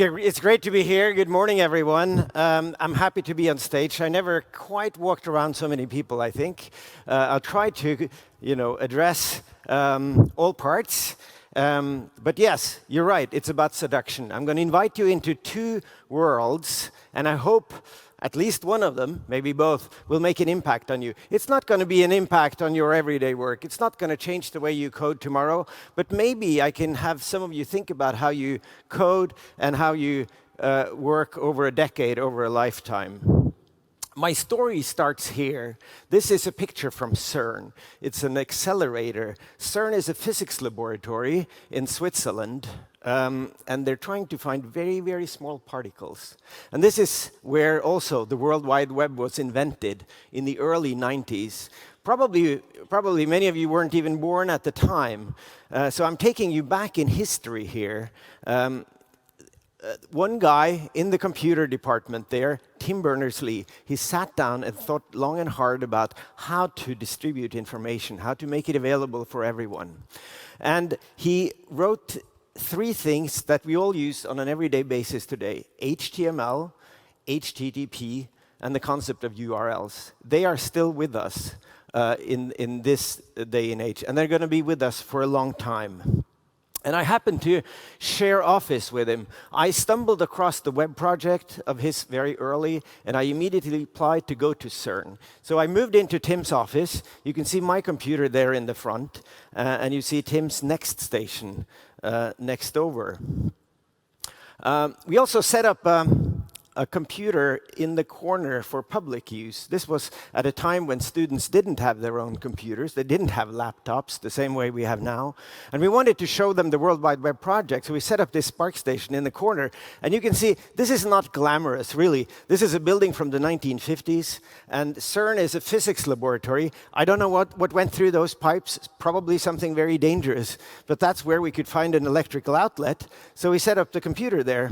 It's great to be here. Good morning, everyone. I'm happy to be on stage. I never quite walked around so many people, I think. I'll try to, address all parts. But yes, you're right. It's about seduction. I'm going to invite you into two worlds, and I hope at least one of them, maybe both, will make an impact on you. It's not going to be an impact on your everyday work. It's not going to change the way you code tomorrow, but maybe I can have some of you think about how you code and how you work over a decade, over a lifetime. My story starts here. This is a picture from CERN. It's an accelerator. CERN is a physics laboratory in Switzerland. And they're trying to find very, very small particles. And this is where also the World Wide Web was invented in the early 90s. Probably many of you weren't even born at the time. So I'm taking you back in history here. One guy in the computer department there, Tim Berners-Lee, he sat down and thought long and hard about how to distribute information, how to make it available for everyone. And he wrote three things that we all use on an everyday basis today: HTML, HTTP, and the concept of URLs. They are still with us in this day and age, and they're going to be with us for a long time. And I happened to share office with him. I stumbled across the web project of his very early, and I immediately applied to go to CERN. So I moved into Tim's office. You can see my computer there in the front, and you see Tim's next station next over. We also set up a computer in the corner for public use. This was at a time when students didn't have their own computers. They didn't have laptops the same way we have now. And we wanted to show them the World Wide Web project, so we set up this Spark station in the corner. And you can see this is not glamorous, really. This is a building from the 1950s, and CERN is a physics laboratory. I don't know what went through those pipes, probably something very dangerous, but that's where we could find an electrical outlet. So we set up the computer there.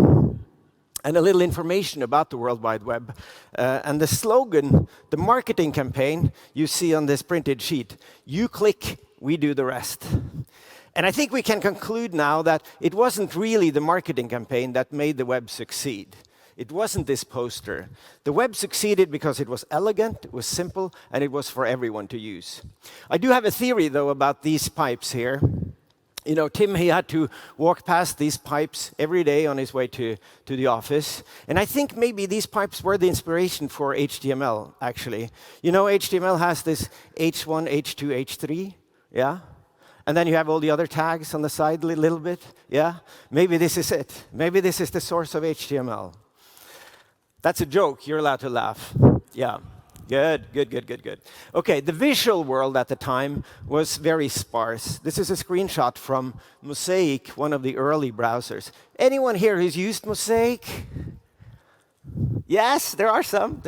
And a little information about the World Wide Web. And the slogan, the marketing campaign, you see on this printed sheet: you click, we do the rest. And I think we can conclude now that it wasn't really the marketing campaign that made the web succeed. It wasn't this poster. The web succeeded because it was elegant, it was simple, and it was for everyone to use. I do have a theory, though, about these pipes here. Tim, he had to walk past these pipes every day on his way to the office. And I think maybe these pipes were the inspiration for HTML, actually. HTML has this H1, H2, H3, yeah? And then you have all the other tags on the side a little bit, yeah? Maybe this is it. Maybe this is the source of HTML. That's a joke. You're allowed to laugh. Yeah. Good. Okay, the visual world at the time was very sparse. This is a screenshot from Mosaic, one of the early browsers. Anyone here who's used Mosaic? Yes, there are some.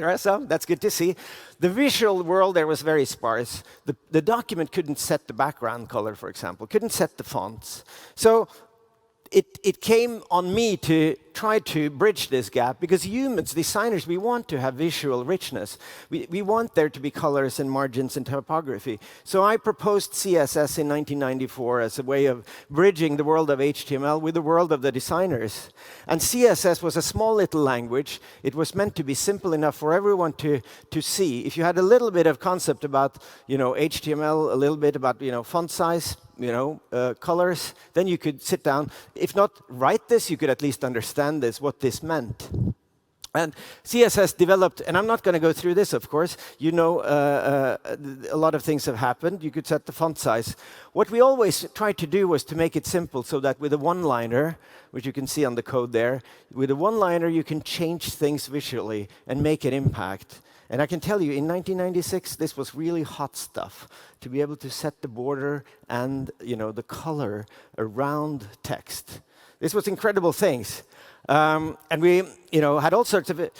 That's good to see. The visual world there was very sparse. The document couldn't set the background color, for example, couldn't set the fonts. So it came on me to try to bridge this gap, because humans, designers, we want to have visual richness. We want there to be colors and margins and typography. So I proposed CSS in 1994 as a way of bridging the world of HTML with the world of the designers. And CSS was a small little language. It was meant to be simple enough for everyone to see. If you had a little bit of concept about HTML, a little bit about font size, colors, then you could sit down. If not write this, you could at least understand what this meant. And CSS developed, and I'm not going to go through this, of course. A lot of things have happened. You could set the font size. What we always tried to do was to make it simple, so that with a one-liner, which you can see on the code there, with a one-liner you can change things visually and make an impact. And I can tell you, in 1996, this was really hot stuff, to be able to set the border and the color around text. This was incredible things. And we had all sorts of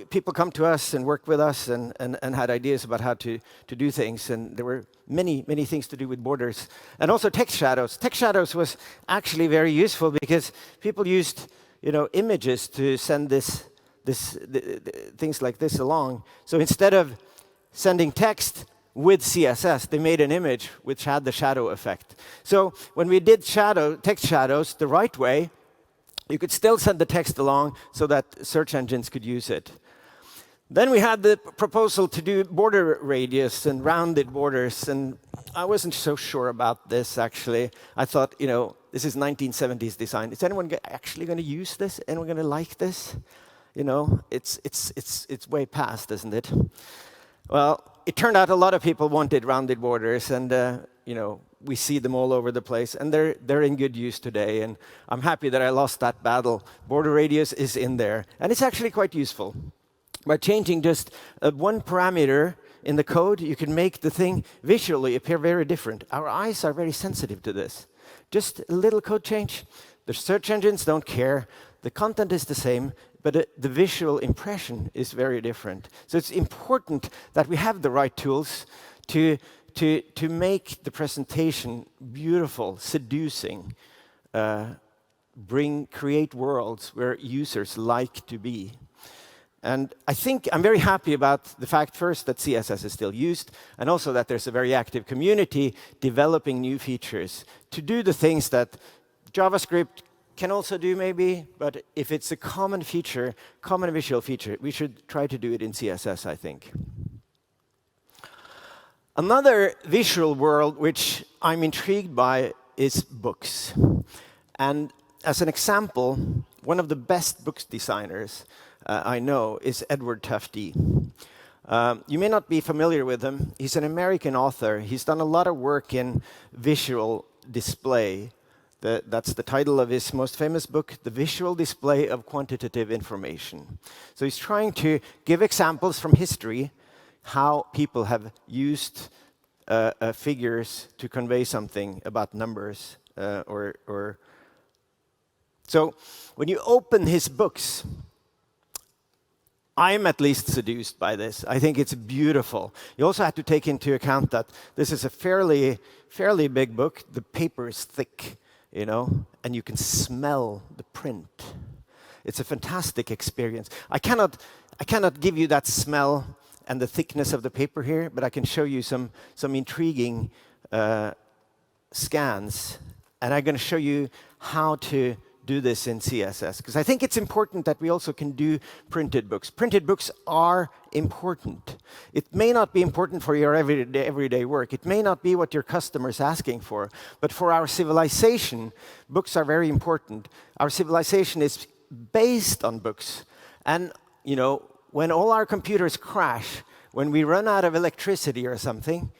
people come to us and work with us and had ideas about how to do things. And there were many things to do with borders. And also text shadows. Text shadows was actually very useful, because people used images to send things like this along. So instead of sending text with CSS, they made an image which had the shadow effect. So when we did text shadows the right way, You could still send the text along so that search engines could use it. Then we had the proposal to do border radius and rounded borders, and I wasn't so sure about this, actually. I thought, this is 1970s design. Is anyone actually going to use this? Anyone going to like this? It's way past, isn't it? Well, it turned out a lot of people wanted rounded borders, and we see them all over the place, and they're in good use today. And I'm happy that I lost that battle. Border radius is in there, and it's actually quite useful. By changing just one parameter in the code, you can make the thing visually appear very different. Our eyes are very sensitive to this. Just a little code change. The search engines don't care. The content is the same, but the visual impression is very different. So it's important that we have the right tools to make the presentation beautiful, seducing, create worlds where users like to be. And I think I'm very happy about the fact, first, that CSS is still used, and also that there's a very active community developing new features to do the things that JavaScript can also do, maybe, but if it's a common feature, common visual feature, we should try to do it in CSS, I think. Another visual world which I'm intrigued by is books. And as an example, one of the best books designers I know is Edward Tufte. You may not be familiar with him. He's an American author. He's done a lot of work in visual display. That's the title of his most famous book, The Visual Display of Quantitative Information. So he's trying to give examples from history how people have used figures to convey something about numbers. So when you open his books, I'm at least seduced by this. I think it's beautiful. You also have to take into account that this is a fairly big book. The paper is thick, and you can smell the print. It's a fantastic experience. I cannot give you that smell and the thickness of the paper here, but I can show you some intriguing scans, and I'm going to show you how to do this in CSS, because I think it's important that we also can do printed books. Printed books are important. It may not be important for your everyday work. It may not be what your customer is asking for, but for our civilization, books are very important. Our civilization is based on books. And, when all our computers crash, when we run out of electricity or something,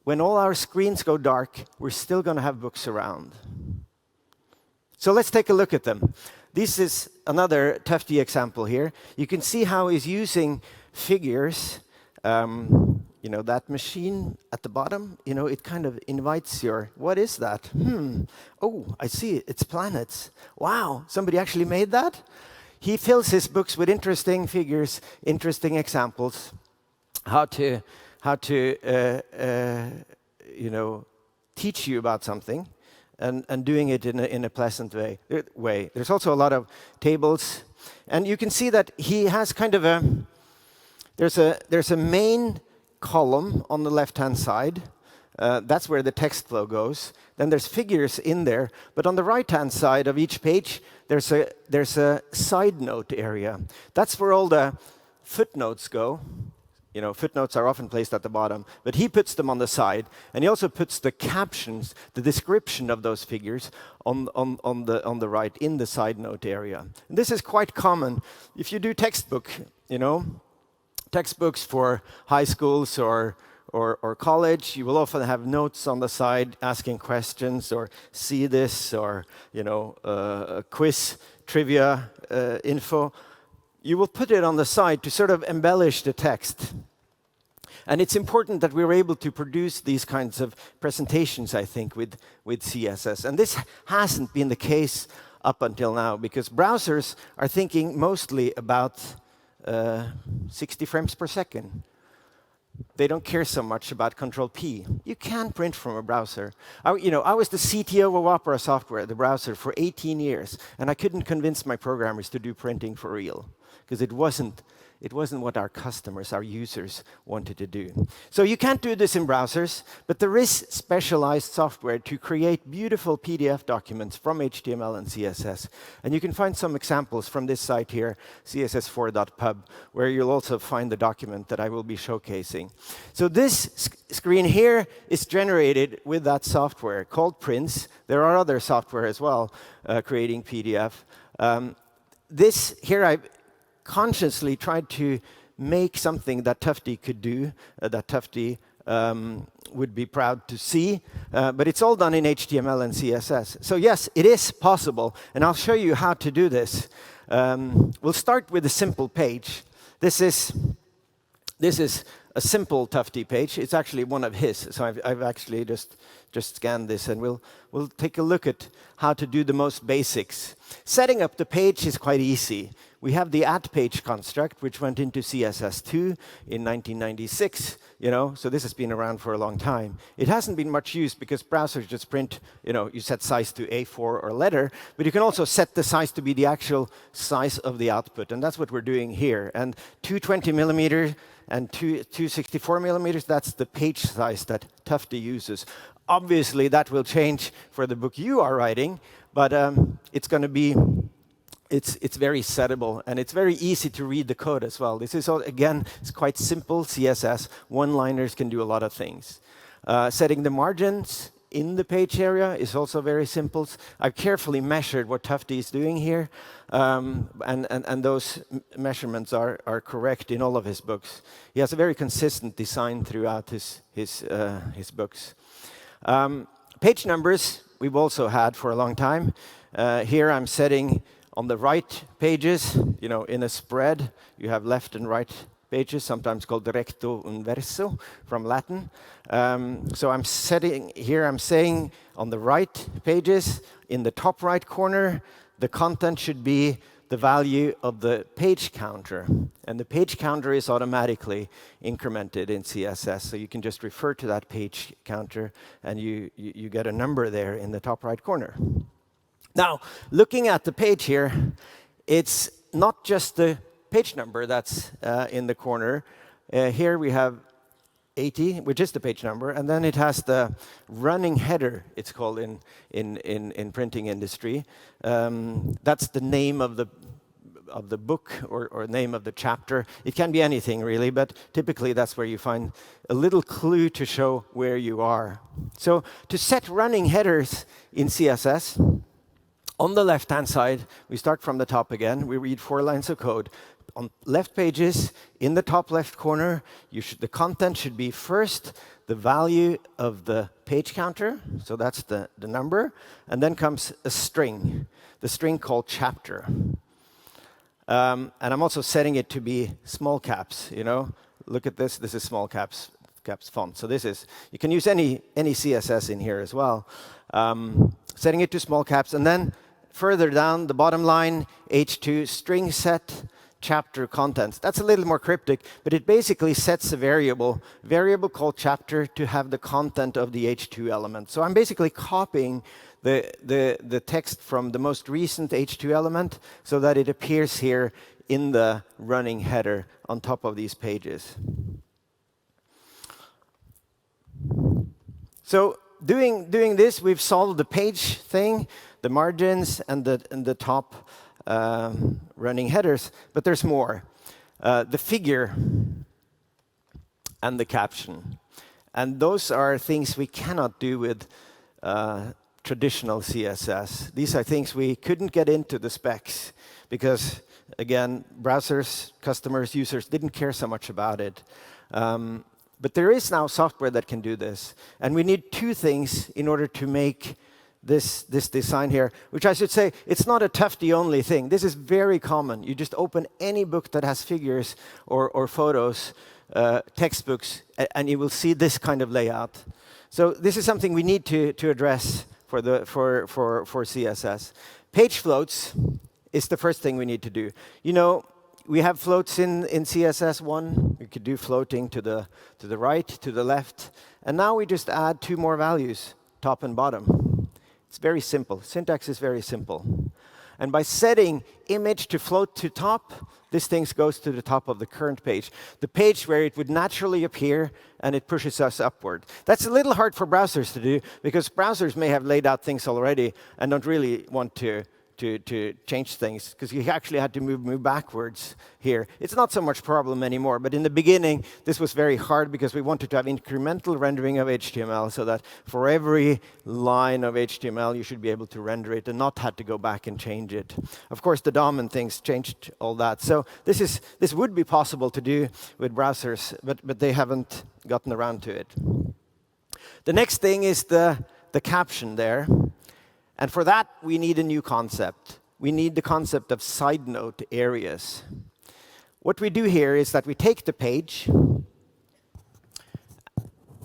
when all our screens go dark, we're still going to have books around. So let's take a look at them. This is another Tufte example here. You can see how he's using figures. That machine at the bottom, it kind of invites your, what is that? Oh, I see it. It's planets. Wow, somebody actually made that? He fills his books with interesting figures, interesting examples, how to teach you about something. And doing it in a pleasant way. There's also a lot of tables, and you can see that he has kind of there's a main column on the left-hand side. That's where the text flow goes. Then there's figures in there, but on the right-hand side of each page, there's a side note area. That's where all the footnotes go. Footnotes are often placed at the bottom, but he puts them on the side, and he also puts the captions, the description of those figures, on the right in the side note area. And this is quite common if you do textbooks for high schools or college. You will often have notes on the side asking questions, or see this, or quiz, trivia, info. You will put it on the side to sort of embellish the text. And it's important that we're able to produce these kinds of presentations, I think, with CSS. And this hasn't been the case up until now, because browsers are thinking mostly about 60 frames per second. They don't care so much about Control-P. You can print from a browser. I was the CTO of Opera Software, the browser, for 18 years, and I couldn't convince my programmers to do printing for real, because it wasn't It wasn't what our customers, our users, wanted to do. So you can't do this in browsers, but there is specialized software to create beautiful PDF documents from HTML and CSS. And you can find some examples from this site here, css4.pub, where you'll also find the document that I will be showcasing. So this screen here is generated with that software called Prince. There are other software as well creating PDF. This here I've consciously tried to make something that Tufte could do, that Tufte would be proud to see, but it's all done in HTML and CSS. So yes, it is possible, and I'll show you how to do this. We'll start with a simple page. This is a simple Tufte page. It's actually one of his, so I've actually just scanned this, and we'll take a look at how to do the most basics. Setting up the page is quite easy. We have the @page construct, which went into CSS2 in 1996. So this has been around for a long time. It hasn't been much used because browsers just print. You set size to A4 or letter, but you can also set the size to be the actual size of the output, and that's what we're doing here. And 220 millimeters and 264 millimeters, that's the page size that Tufte uses. Obviously, that will change for the book you are writing, but it's going to be. It's very settable, and it's very easy to read the code as well. This is, again, it's quite simple CSS. One-liners can do a lot of things. Setting the margins in the page area is also very simple. I've carefully measured what Tufte is doing here, and those measurements are correct in all of his books. He has a very consistent design throughout his books. Page numbers we've also had for a long time. Here I'm setting on the right pages, in a spread, you have left and right pages, sometimes called recto and verso from Latin. So I'm saying on the right pages, in the top right corner, the content should be the value of the page counter. And the page counter is automatically incremented in CSS. So you can just refer to that page counter, and you get a number there in the top right corner. Now, looking at the page here, it's not just the page number that's in the corner. Here we have 80, which is the page number, and then it has the running header, it's called in printing industry. That's the name of the book or name of the chapter. It can be anything, really, but typically that's where you find a little clue to show where you are. So to set running headers in CSS, on the left-hand side, we start from the top again. We read 4 lines of code. On left pages, in the top left corner, the content should be first the value of the page counter, so that's the number, and then comes a string, the string called chapter. And I'm also setting it to be small caps. Look at this. This is small caps font. So you can use any CSS in here as well. Setting it to small caps, and then further down the bottom line, H2 string set chapter contents. That's a little more cryptic, but it basically sets a variable called chapter to have the content of the H2 element. So I'm basically copying the text from the most recent H2 element so that it appears here in the running header on top of these pages. So doing this, we've solved the page thing, the margins, and the top running headers, but there's more. The figure and the caption. And those are things we cannot do with traditional CSS. These are things we couldn't get into the specs because, again, browsers, customers, users didn't care so much about it. But there is now software that can do this. And we need 2 things in order to make this design here, which I should say, it's not a Tufte-only thing. This is very common. You just open any book that has figures or photos, textbooks, and you will see this kind of layout. So this is something we need to address for CSS. Page floats is the first thing we need to do. We have floats in CSS1. We could do floating to the right, to the left. And now we just add 2 more values, top and bottom. It's very simple. Syntax is very simple. And by setting image to float to top This thing goes to the top of the current page, the page where it would naturally appear, and it pushes us upward. That's a little hard for browsers to do, because browsers may have laid out things already and don't really want to change things, because you actually had to move backwards here. It's not so much problem anymore, but in the beginning, this was very hard because we wanted to have incremental rendering of HTML, so that for every line of HTML, you should be able to render it and not have to go back and change it. Of course, the DOM and things changed all that. So this would be possible to do with browsers, but they haven't gotten around to it. The next thing is the caption there. And for that, we need a new concept. We need the concept of side note areas. What we do here is that we take the page,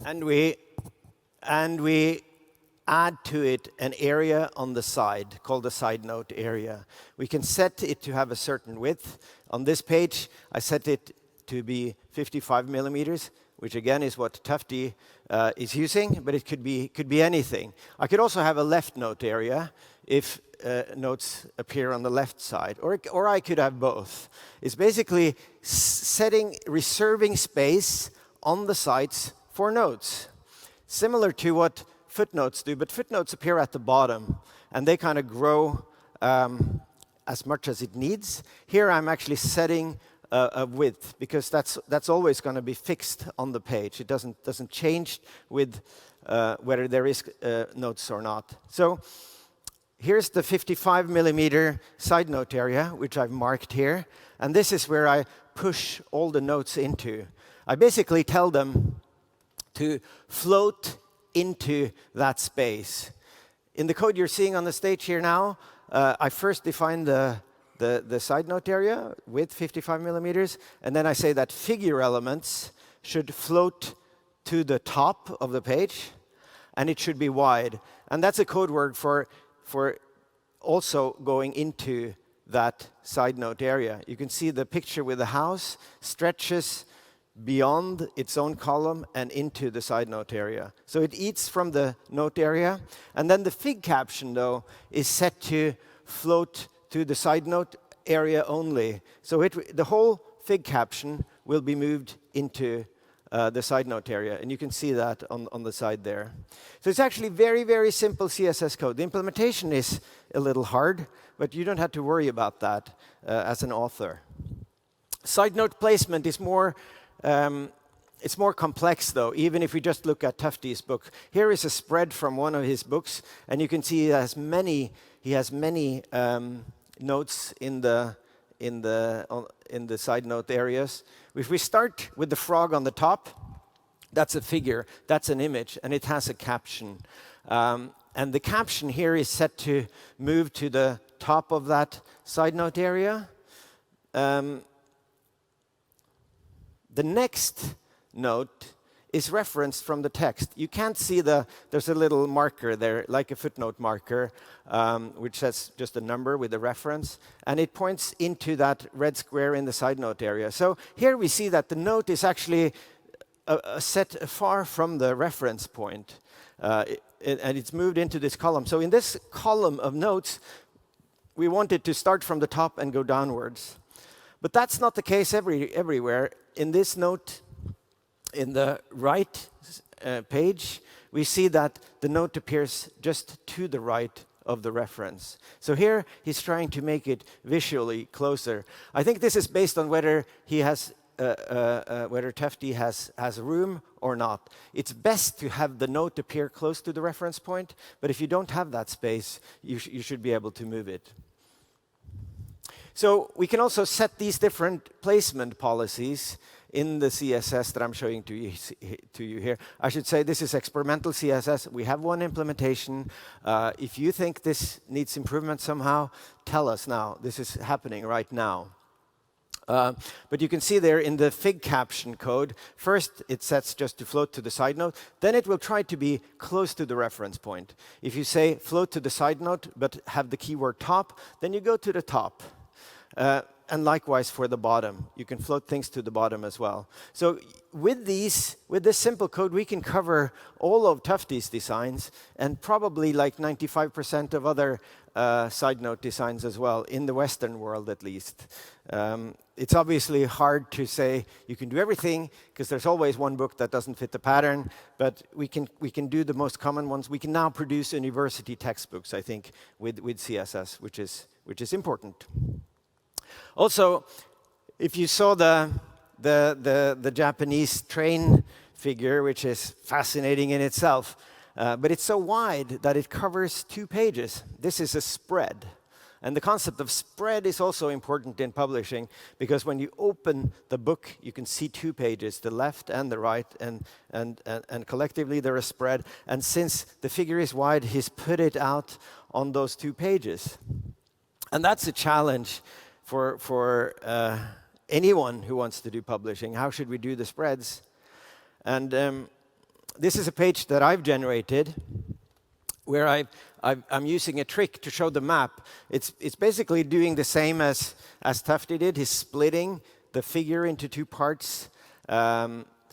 and we add to it an area on the side called the side note area. We can set it to have a certain width. On this page, I set it to be 55 millimeters, which again is what Tufte is using, but it could be anything. I could also have a left note area if notes appear on the left side, or I could have both. It's basically reserving space on the sides for notes, similar to what footnotes do, but footnotes appear at the bottom, and they kind of grow as much as it needs. Here I'm actually setting a width, because that's always going to be fixed on the page. It doesn't change with whether there is notes or not. So here's the 55 millimeter side note area, which I've marked here, and this is where I push all the notes into. I basically tell them to float into that space. In the code you're seeing on the stage here now, I first define the side note area with 55 millimeters, and then I say that figure elements should float to the top of the page, and it should be wide. And that's a code word for also going into that side note area. You can see the picture with the house stretches beyond its own column and into the side note area. So it eats from the note area, and then the fig caption, though, is set to float to the side note area only. So the whole fig caption will be moved into the side note area, and you can see that on the side there. So it's actually very, very simple CSS code. The implementation is a little hard, but you don't have to worry about that as an author. Side note placement is more it's more complex, though, even if we just look at Tufte's book. Here is a spread from one of his books, and you can see he has many notes in the side note areas. If we start with the frog on the top, that's a figure, that's an image, and it has a caption. And the caption here is set to move to the top of that side note area. The next note is referenced from the text. You can't see there's a little marker there, like a footnote marker, which says just a number with a reference, and it points into that red square in the side note area. So here we see that the note is actually set far from the reference point, and it's moved into this column. So in this column of notes, we want it to start from the top and go downwards. But that's not the case everywhere. In this note, in the right page, we see that the note appears just to the right of the reference. So here, he's trying to make it visually closer. I think this is based on whether he has, whether Tufte has room or not. It's best to have the note appear close to the reference point, but if you don't have that space, you should be able to move it. So we can also set these different placement policies in the CSS that I'm showing to you here. I should say this is experimental CSS. We have one implementation. If you think this needs improvement somehow, tell us now. This is happening right now. But you can see there in the fig caption code, first it sets just to float to the side note, then it will try to be close to the reference point. If you say float to the side note but have the keyword top, then you go to the top. and likewise for the bottom. You can float things to the bottom as well. So with this simple code, we can cover all of Tufte's designs and probably like 95% of other side note designs as well, in the Western world at least. It's obviously hard to say you can do everything, because there's always one book that doesn't fit the pattern, but we can do the most common ones. We can now produce university textbooks, I think, with CSS, which is important. Also, if you saw the Japanese train figure, which is fascinating in itself, but it's so wide that it covers 2 pages. This is a spread. And the concept of spread is also important in publishing, because when you open the book, you can see 2 pages, the left and the right, and collectively they're a spread. And since the figure is wide, he's put it out on those 2 pages. And that's a challenge for anyone who wants to do publishing. How should we do the spreads? And this is a page that I've generated, where I'm using a trick to show the map. It's basically doing the same as Tufte did. He's splitting the figure into 2 parts.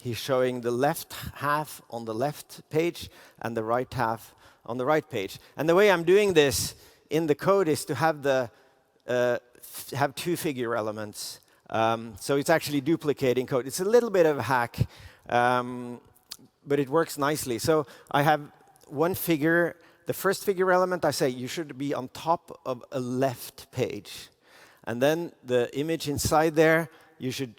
He's showing the left half on the left page and the right half on the right page. And the way I'm doing this in the code is to have have 2 figure elements. So it's actually duplicating code. It's a little bit of a hack, but it works nicely. So I have one figure. The first figure element, I say you should be on top of a left page. And then the image inside there, you should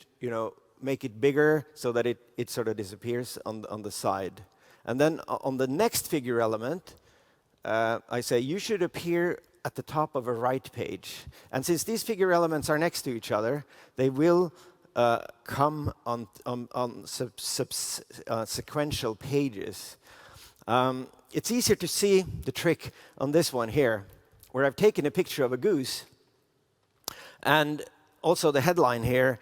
make it bigger so that it sort of disappears on the side. And then on the next figure element, I say you should appear at the top of a right page. And since these figure elements are next to each other, they will come on sequential pages. It's easier to see the trick on this one here, where I've taken a picture of a goose. And also the headline here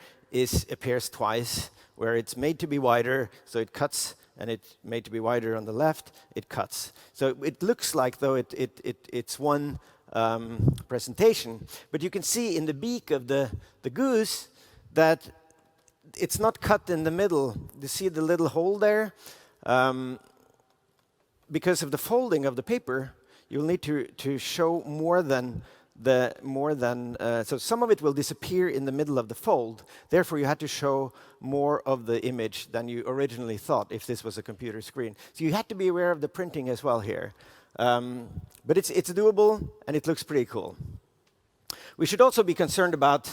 appears twice, where it's made to be wider, so it cuts, and it's made to be wider on the left, it cuts. So it looks like though it's one presentation, but you can see in the beak of the goose that it's not cut in the middle. You see the little hole there? Because of the folding of the paper, you'll need to show more than so some of it will disappear in the middle of the fold. Therefore, you had to show more of the image than you originally thought if this was a computer screen. So you had to be aware of the printing as well here. But it's doable, and it looks pretty cool. We should also be concerned about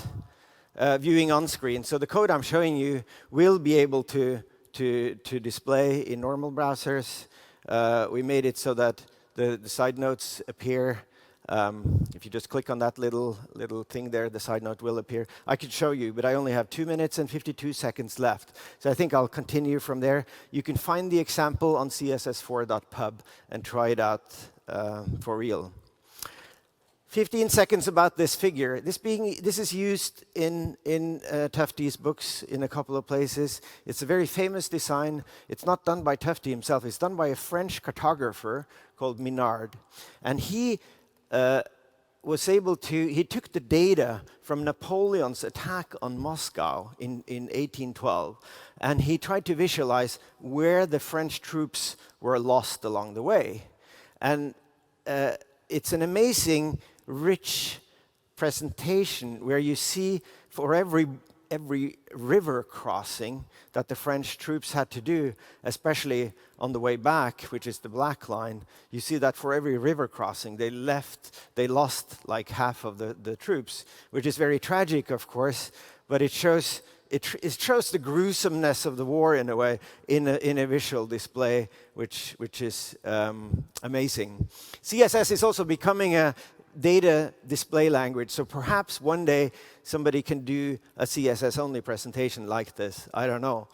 viewing on screen. So the code I'm showing you will be able to display in normal browsers. We made it so that the side notes appear. If you just click on that little thing there, the side note will appear. I could show you, but I only have 2 minutes and 52 seconds left. So I think I'll continue from there. You can find the example on css4.pub and try it out for real. 15 seconds about this figure. This is used in Tufte's books in a couple of places. It's a very famous design. It's not done by Tufte himself. It's done by a French cartographer called Minard. And he took the data from Napoleon's attack on Moscow in 1812, and he tried to visualize where the French troops were lost along the way. And it's an amazing, rich presentation where you see for every river crossing that the French troops had to do, especially on the way back, which is the black line. You see that for every river crossing, they lost like half of the troops, which is very tragic, of course, but it shows the gruesomeness of the war in a way, in a visual display, which is amazing. CSS is also becoming a data display language, so perhaps one day somebody can do a CSS-only presentation like this. I don't know.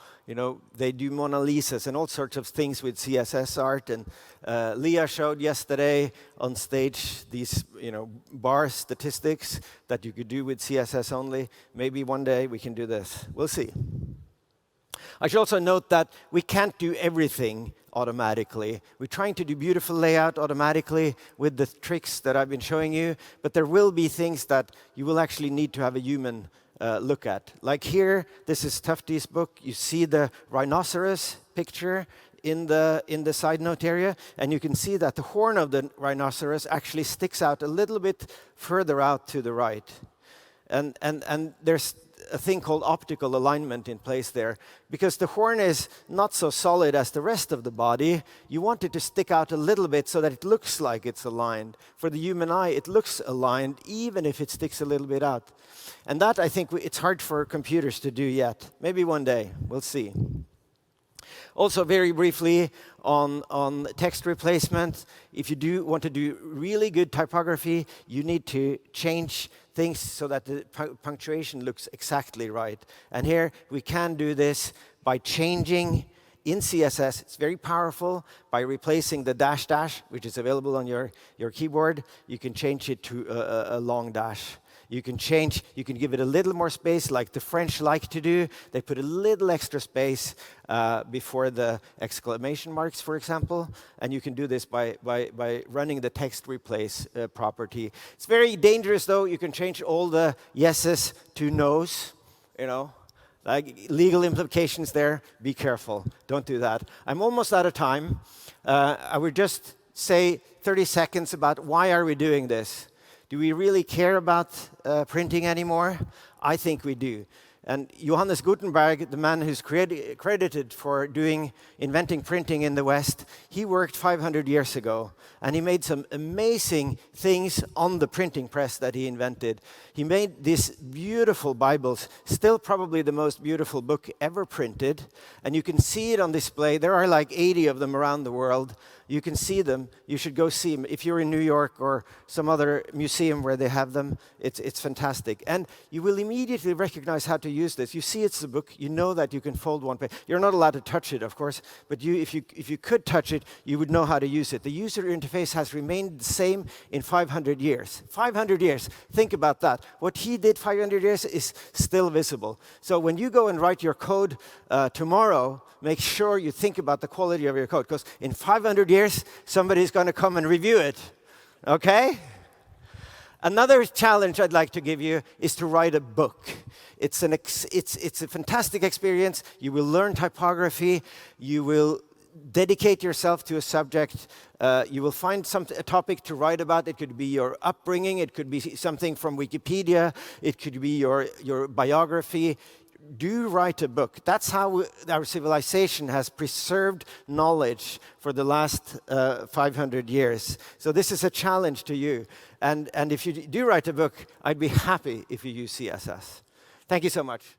They do Mona Lisas and all sorts of things with CSS art, and Leah showed yesterday on stage these bar statistics that you could do with CSS only. Maybe one day we can do this. We'll see. I should also note that we can't do everything automatically. We're trying to do beautiful layout automatically with the tricks that I've been showing you, but there will be things that you will actually need to have a human look at. Like here, this is Tufte's book. You see the rhinoceros picture in the side note area, and you can see that the horn of the rhinoceros actually sticks out a little bit further out to the right. And there's a thing called optical alignment in place there. Because the horn is not so solid as the rest of the body, you want it to stick out a little bit so that it looks like it's aligned. For the human eye, it looks aligned even if it sticks a little bit out. And that, I think, it's hard for computers to do yet. Maybe one day, we'll see. Also, very briefly, on text replacement, if you do want to do really good typography, you need to change things so that the punctuation looks exactly right. And here, we can do this by changing in CSS. It's very powerful. By replacing the dash dash, which is available on your keyboard, you can change it to a long dash. You can give it a little more space, like the French like to do. They put a little extra space before the exclamation marks, for example. And you can do this by running the text replace property. It's very dangerous, though. You can change all the yeses to nos, like legal implications there. Be careful. Don't do that. I'm almost out of time. I would just say 30 seconds about why are we doing this. Do we really care about printing anymore? I think we do. And Johannes Gutenberg, the man who's credited for inventing printing in the West, he worked 500 years ago. And he made some amazing things on the printing press that he invented. He made these beautiful Bibles, still probably the most beautiful book ever printed. And you can see it on display. There are like 80 of them around the world. You can see them. You should go see them. If you're in New York or some other museum where they have them, it's fantastic. And you will immediately recognize how to use this. You see it's a book. You know that you can fold one page. You're not allowed to touch it, of course, but if you could touch it, you would know how to use it. The user interface has remained the same in 500 years. 500 years. Think about that. What he did 500 years is still visible. So when you go and write your code tomorrow, make sure you think about the quality of your code, because in 500 years, somebody's going to come and review it. Okay? Another challenge I'd like to give you is to write a book. It's a fantastic experience. You will learn typography. You will dedicate yourself to a subject. You will find a topic to write about. It could be your upbringing. It could be something from Wikipedia. It could be your biography. Do write a book. That's how our civilization has preserved knowledge for the last 500 years. So this is a challenge to you. And if you do write a book, I'd be happy if you use CSS. Thank you so much.